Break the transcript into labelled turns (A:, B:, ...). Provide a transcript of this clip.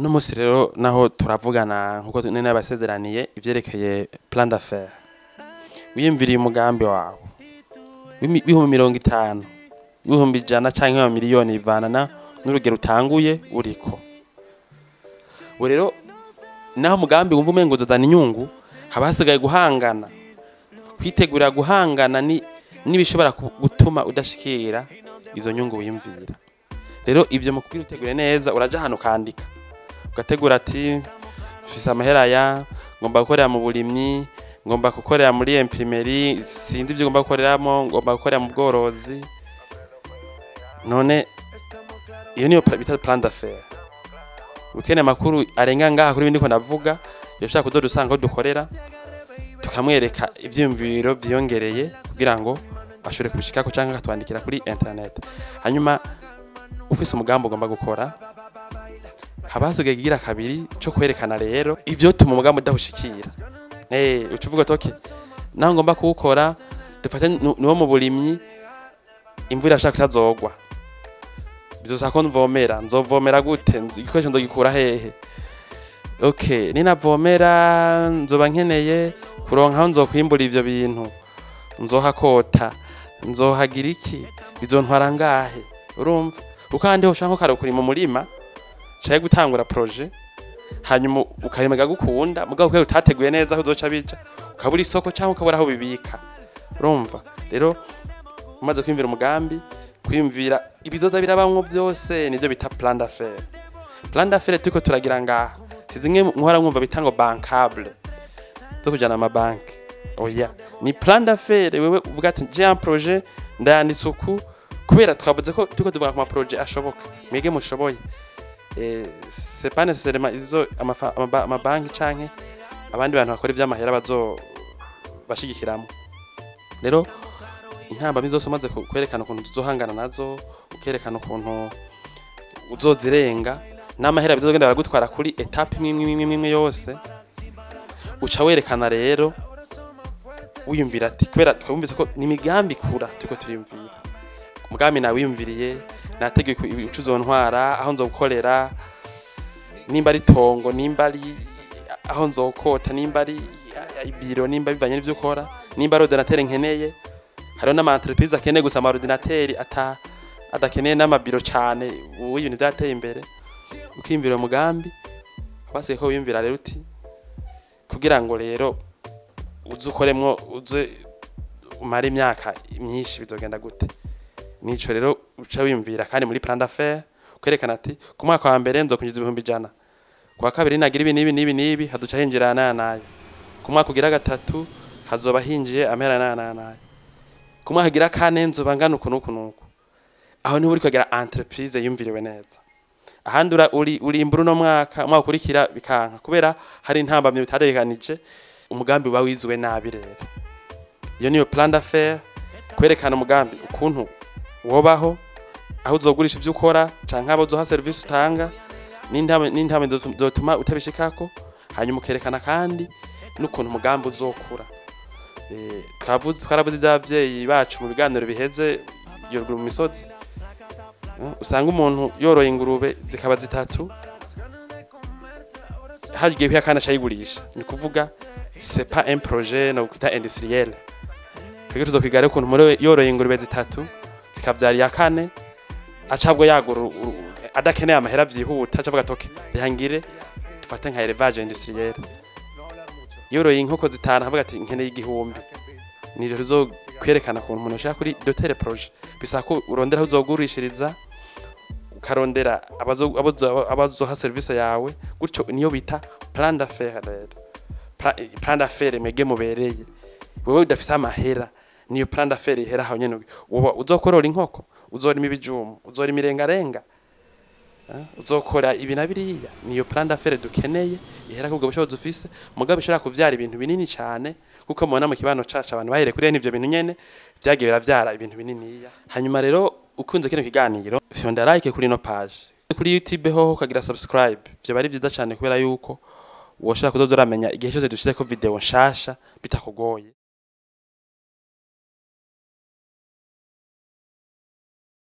A: Uno musi rero naho turavugana nkuko nene abasezeraniye ivyerekeye plan d'affaires. Wiyumviriye umugambi wawe. W'ibihumbi 50, w'ibihumbi 100 canke amamiliyoni bivana n'urugero utanguye uriko. We rero naho umugambi wumva umengo uzozana inyungu, haba hasigaye guhangana. Kwitegurira guhangana n'ibishobora gutuma udashikira izo nyungu wiyumvira. Rero ivyo mu kugira utegure neza uraja hano kandika. Ugategura ati mfise amahera ya ngomba gukorera mu burimyi, ngomba gukorera muri imprimerie, sindi ivyo ngomba gukoreramo, ngomba gukorera mu bworozi. None iyo niyo bita plan d'affaires. Ukene makuru arenga ngaha kuri bindi ko navuga, yoshaka kudusanga ko dukorera tukamwereka ivyumviro vyongereye kugira ngo ashobore kubishikako canke akatwandikira kuri internet. Hanyuma ufise umugambo ugomba gukora habasigaye igira kabiri cyo kwerekana rero ivyo tuma umugambo udahushikira. Ucuvuga toke naho ngomba kuwukora dufate niwo mu burimyi imvura ashaka kutazogwa. Bizosako nzovomera gute? Igikoresho ndogikura hehe? Okay, ninavomera nzoba nkeneye kuronka aho nzokwimbura ivyo bintu. Nzohakota, nzohagira iki? Bizontwara ngahe? Urumva? Ukandi ho shanko karokuri mu murima cyaye gutangura projet hanyuma ukaremaga gukunda mugabo ko utateguye neza aho uzoca bija ukabura isoko cyangwa ukabura aho bibika. Urumva? Rero umaze kwimvira umugambi kwimvira ibizoza birabamwo byose nivyo bita plan d'affaires. Plan d'affaires tuko turagira ngaha sizimwe muhora mwumva bitango bankable zo kujana ama banki. Oya, ni plan d'affaires wewe uvuga ati j'ai un projet ndayanditse uku kubera twavuze ko tuko tuvuga ku ma projet ashoboka mwege mushoboye. C'est pas nécessairement izo ama banki canke abandi bantu bakora ivy'amahera bazo bashigikiramo. Rero intamba bizose umaze kwerekana ukuntu tuzohangana nazo, ukerekana ukuntu uzozirenga n'amahera bizogenda baragutwara kuri etape imwe yose, uca werekana rero wiyumvira ati kubera twumvise ko ni migambi kura tuko turiyumvira. Umugambi na wiyumviriye nategeko ucuzontwara aho nzogukorera nimba ari tongo, nimba ari aho nzokota, nimba ari ibiro, nimba bivanye n'ivyo ukora, nimba ari ordinateur nkeneye. Hariho n'ama entreprise akeneye gusa ama ordinateur adakeneye n'amabiro cyane ibintu byateye imbere. Ukimvira umugambi basiye ko wiyumvira rero uti kugira ngo rero uzukoremwo uze umare imyaka myinshi bizogenda gute. Nico rero uca wiyumvira kandi muri plan d'affaires kwerekana ati ku mwaka wa mbere nzokunjiza 100. Kwa kabiri nagira ibi nibi haduca hinjirana nayo. Ku mwaka ugira gatatu hazoba hinjiye amera nayo. Ku mwaka ugira kane nzoba ngana ukuntu. Aho ni uri kwagira entreprise yumviriwe neza. Ahandi uri imburu no mwaka ukurikira bikanka kubera hari intambamye bitareganije umugambi uba wizwe nabi rero. Iyo niyo plan d'affaires kwerekana umugambi ukuntu wobaho aho uzogurisha ivyo ukora canke abo uzoha service utanga n'intame zotuma utabishikako. Hanyuma ukerekana kandi n'ukuntu umugambi uzokura. Twaravuze ivy'abavyeyi bacu mu biganiro biheze yoruguru mu misozi. Usanga umuntu yoroye ingurube zikaba 3 hagiye kuya kana cyayigurisha. Ni kuvuga c'est pas un projet no kwita industriel. Twege tuzokwigare ukuntu muri yoroye ingurube 3 zikavyariya 4 acabwo yaguru adakeneye amahera vyihuta acavuga toke yangire dufate nka élevage industriel. Yoroye inkoko 5 avuga ati nkeneye 1000. Nivyo tuzokwerekana ukuntu umuntu ashaka kuri dotere projet bisako urondera uzogurishiriza ukarondera abazoha service yawe gutyo niyo bita plan d'affaires rero. Plan d'affaires mege mubereye wewe udafise amahera niyo plan d'affaires ihera aho nyene uzokorora inkoko, uzorima ibijumbu, uzorima irengarenga, uzokora ibi na biriya. Niyo plan d'affaires dukeneye ihera kubwo bushobozi ufise mugabo ishobora kuvyara ibintu binini cyane kuko mubona mu kibano caca abantu bahere kuri n'ivyo bintu nyene vyagiye biravyara ibintu bininiya. Hanyuma rero ukunze kino kiganiro fyonda like kuri no page kuri YouTube ho ukagira subscribe. Vyo bari vyiza cyane kubera yuko woshaka kuzoza uramenya igihe cyose dushyize ko video nshasha bitakugoye.